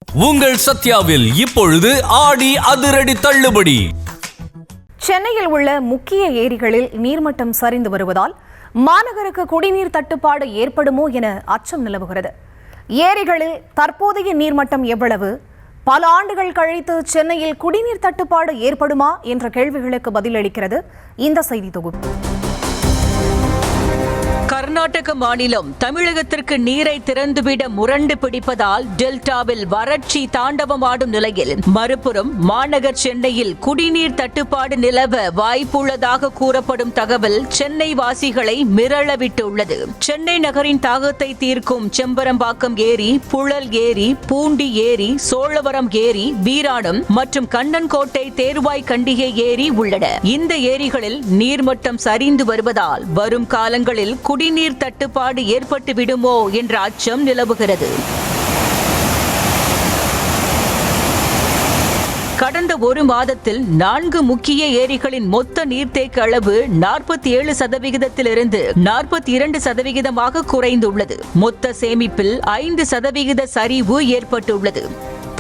உங்கள் சத்யாவில் இப்பொழுது ஆடி அதிரடி தள்ளுபடி. சென்னையில் உள்ள முக்கிய ஏரிகளில் நீர்மட்டம் சரிந்து வருவதால் மாநகருக்கு குடிநீர் தட்டுப்பாடு ஏற்படுமோ என அச்சம் நிலவுகிறது. ஏரிகளில் தற்போதைய நீர்மட்டம் எவ்வளவு? பல ஆண்டுகள் கழித்து சென்னையில் குடிநீர் தட்டுப்பாடு ஏற்படுமா என்ற கேள்விகளுக்கு பதிலளிக்கிறது இந்த செய்தி தொகுப்பு. கர்நாடக மாநிலம் தமிழகத்திற்கு நீரை திறந்துவிட முரண்டு பிடிப்பதால் டெல்டாவில் வறட்சி தாண்டவமாடும் நிலையில், மறுபுறம் மாநகர் சென்னையில் குடிநீர் தட்டுப்பாடு நிலவ வாய்ப்புள்ளதாக கூறப்படும் தகவல் சென்னை வாசிகளை மிரளவிட்டுள்ளது. சென்னை நகரின் தாகத்தை தீர்க்கும் செம்பரம்பாக்கம் ஏரி, புழல் ஏரி, பூண்டி ஏரி, சோழவரம் ஏரி, வீராணம் மற்றும் கண்ணன்கோட்டை தேர்வாய் கண்டிகை ஏரி உள்ளன. இந்த ஏரிகளில் நீர்மட்டம் சரிந்து வருவதால் வரும் காலங்களில் குடிநீர் தட்டுப்பாடு ஏற்பட்டு விடுமோ என்ற அச்சம் நிலவுகிறது. கடந்த ஒரு மாதத்தில் 4 முக்கிய ஏரிகளின் மொத்த நீர்த்தேக்க அளவு 47%இலிருந்து 42% குறைந்துள்ளது. மொத்த சேமிப்பில் 5% சரிவு ஏற்பட்டுள்ளது.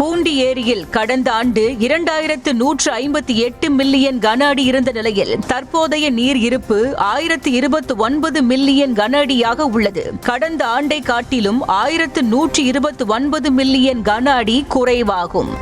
பூண்டி ஏரியில் கடந்த ஆண்டு 2158 மில்லியன் கன அடி இருந்த நிலையில் தற்போதைய நீர் இருப்பு 1029 மில்லியன் கன அடியாக உள்ளது. கடந்த ஆண்டை காட்டிலும் 1129 மில்லியன் கன அடி குறைவாகும்.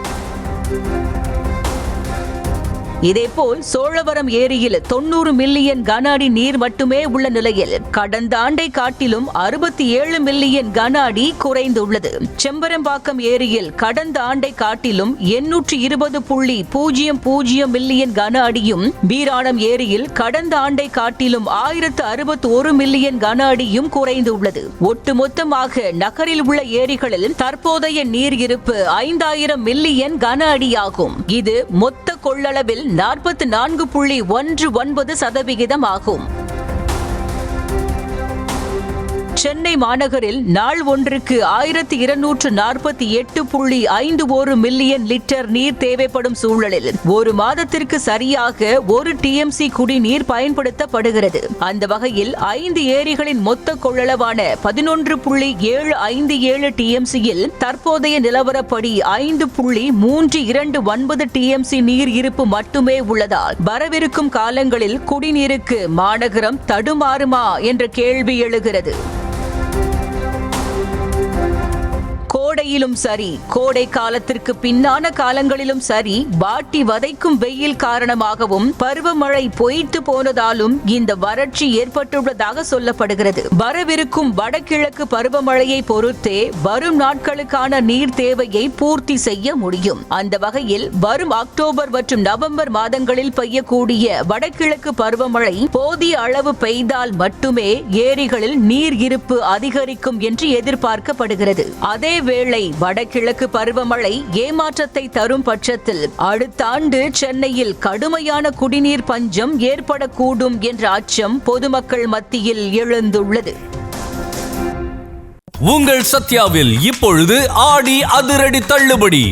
இதேபோல் சோழவரம் ஏரியில் 90 மில்லியன் கன அடி நீர் மட்டுமே உள்ள நிலையில் கடந்த ஆண்டை காட்டிலும் 67 மில்லியன் கன அடி குறைந்துள்ளது. செம்பரம்பாக்கம் ஏரியில் கடந்த ஆண்டை காட்டிலும் 820.00 மில்லியன் கன அடியும், வீராணம் ஏரியில் கடந்த ஆண்டை காட்டிலும் 1061 மில்லியன் கன அடியும் குறைந்துள்ளது. ஒட்டுமொத்தமாக நகரில் உள்ள ஏரிகளில் தற்போதைய நீர் இருப்பு 5000 மில்லியன் கன அடியாகும். இது மொத்த கொள்ளளவில் 44.19% ஆகும். சென்னை மாநகரில் நாள் ஒன்றுக்கு 1248.51 மில்லியன் லிட்டர் நீர் தேவைப்படும் சூழலில் ஒரு மாதத்திற்கு சரியாக 1 TMC குடிநீர் பயன்படுத்தப்படுகிறது. அந்த வகையில் 5 ஏரிகளின் மொத்த கொள்ளளவான 11.757 TMCயில் தற்போதைய நிலவரப்படி 5.329 TMC நீர் இருப்பு மட்டுமே உள்ளதால் வரவிருக்கும் காலங்களில் குடிநீருக்கு மாநகரம் தடுமாறுமா என்ற கேள்வி எழுகிறது. கோடையிலும் சரி, கோடை காலத்திற்கு பின்னான காலங்களிலும் சரி, வாட்டி வதைக்கும் வெயில் காரணமாகவும் பருவமழை பொய்த்து போனதாலும் இந்த வறட்சி ஏற்பட்டுள்ளதாக சொல்லப்படுகிறது. வரவிருக்கும் வடகிழக்கு பருவமழையை பொறுத்தே வரும் நாட்களுக்கான நீர் தேவையை பூர்த்தி செய்ய முடியும். அந்த வகையில் வரும் அக்டோபர் மற்றும் நவம்பர் மாதங்களில் பெய்யக்கூடிய வடகிழக்கு பருவமழை போதிய அளவு பெய்தால் மட்டுமே ஏரிகளில் நீர் இருப்பு அதிகரிக்கும் என்று எதிர்பார்க்கப்படுகிறது. அதேவேளை வடகிழக்கு பருவமழை ஏமாற்றத்தை தரும் பட்சத்தில் அடுத்த ஆண்டு சென்னையில் கடுமையான குடிநீர் பஞ்சம் ஏற்படக்கூடும் என்ற அச்சம் பொதுமக்கள் மத்தியில் எழுந்துள்ளது. உங்கள் சத்யாவில் இப்பொழுது ஆடி அதிரடி தள்ளுபடி.